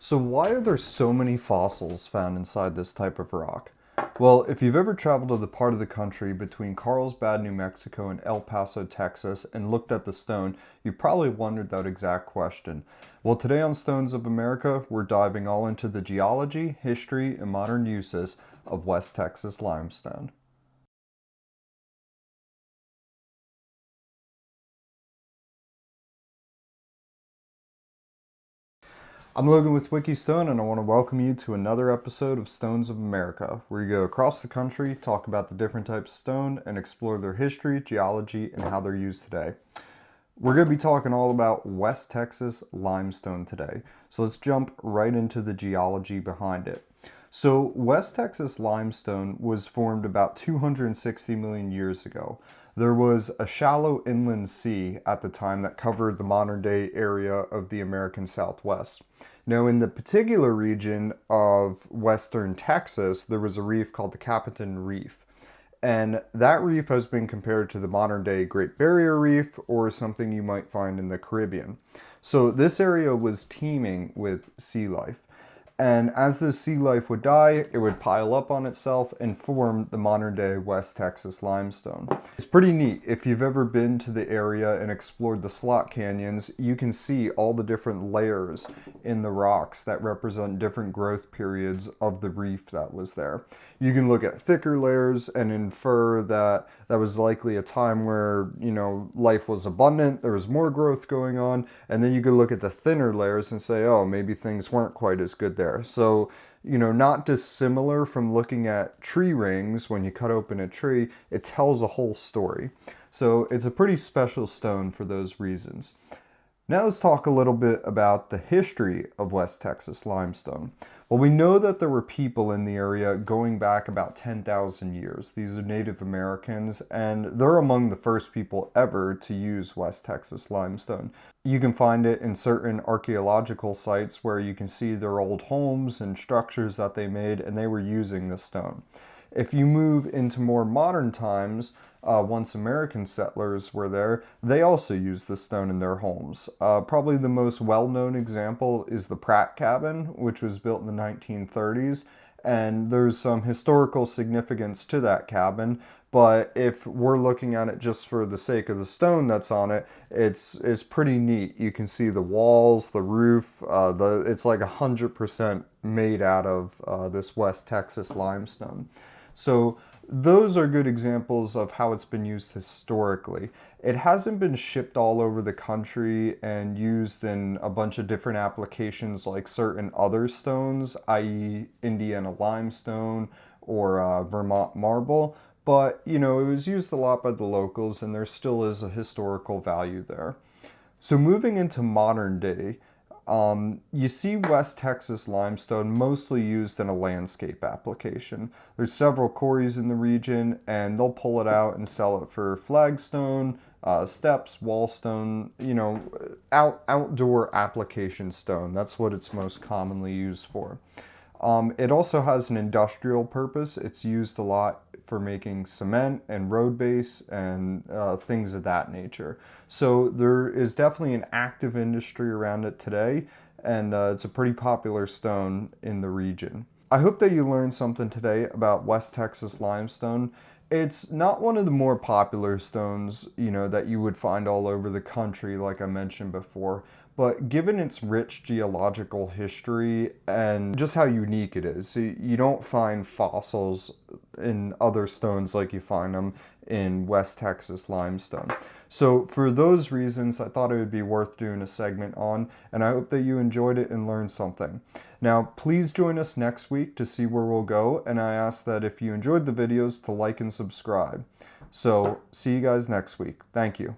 So why are there so many fossils found inside this type of rock? Well, if you've ever traveled to the part of the country between Carlsbad, New Mexico and El Paso, Texas, and looked at the stone, you've probably wondered that exact question. Well, today on Stones of America, we're diving all into the geology, history, and modern uses of West Texas limestone. I'm Logan with Wikistone, and I want to welcome you to another episode of Stones of America, where you go across the country, talk about the different types of stone, and explore their history, geology, and how they're used today. We're going to be talking all about West Texas limestone today, so let's jump right into the geology behind it. So West Texas limestone was formed about 260 million years ago. There was a shallow inland sea at the time that covered the modern day area of the American Southwest. Now, in the particular region of western Texas, there was a reef called the Capitan Reef. And that reef has been compared to the modern day Great Barrier Reef or something you might find in the Caribbean. So this area was teeming with sea life. And as the sea life would die, it would pile up on itself and form the modern day West Texas limestone. It's pretty neat. If you've ever been to the area and explored the slot canyons, you can see all the different layers in the rocks that represent different growth periods of the reef that was there. You can look at thicker layers and infer that that was likely a time where, life was abundant, there was more growth going on, and then you could look at the thinner layers and say, oh, maybe things weren't quite as good there. So, not dissimilar from looking at tree rings when you cut open a tree, it tells a whole story. So it's a pretty special stone for those reasons. Now let's talk a little bit about the history of West Texas limestone. Well, we know that there were people in the area going back about 10,000 years. These are Native Americans, and they're among the first people ever to use West Texas limestone. You can find it in certain archaeological sites where you can see their old homes and structures that they made, and they were using the stone. If you move into more modern times, once American settlers were there, they also used the stone in their homes. Probably the most well-known example is the Pratt cabin, which was built in the 1930s, and there's some historical significance to that cabin. But if we're looking at it just for the sake of the stone that's on it, it's pretty neat. You can see the walls, the roof. It's like 100% made out of this West Texas limestone. So those are good examples of how it's been used historically. It hasn't been shipped all over the country and used in a bunch of different applications like certain other stones, i.e. Indiana limestone or Vermont marble. But, it was used a lot by the locals, and there still is a historical value there. So moving into modern day, you see West Texas limestone mostly used in a landscape application. There's several quarries in the region, and they'll pull it out and sell it for flagstone, steps, wall stone, outdoor application stone. That's what it's most commonly used for. It also has an industrial purpose. It's used a lot for making cement and road base and things of that nature. So there is definitely an active industry around it today, and it's a pretty popular stone in the region. I hope that you learned something today about West Texas limestone. It's not one of the more popular stones, that you would find all over the country, like I mentioned before. But given its rich geological history and just how unique it is, you don't find fossils in other stones like you find them in West Texas limestone. So for those reasons, I thought it would be worth doing a segment on, and I hope that you enjoyed it and learned something. Now, please join us next week to see where we'll go, and I ask that if you enjoyed the videos to like and subscribe. So see you guys next week. Thank you.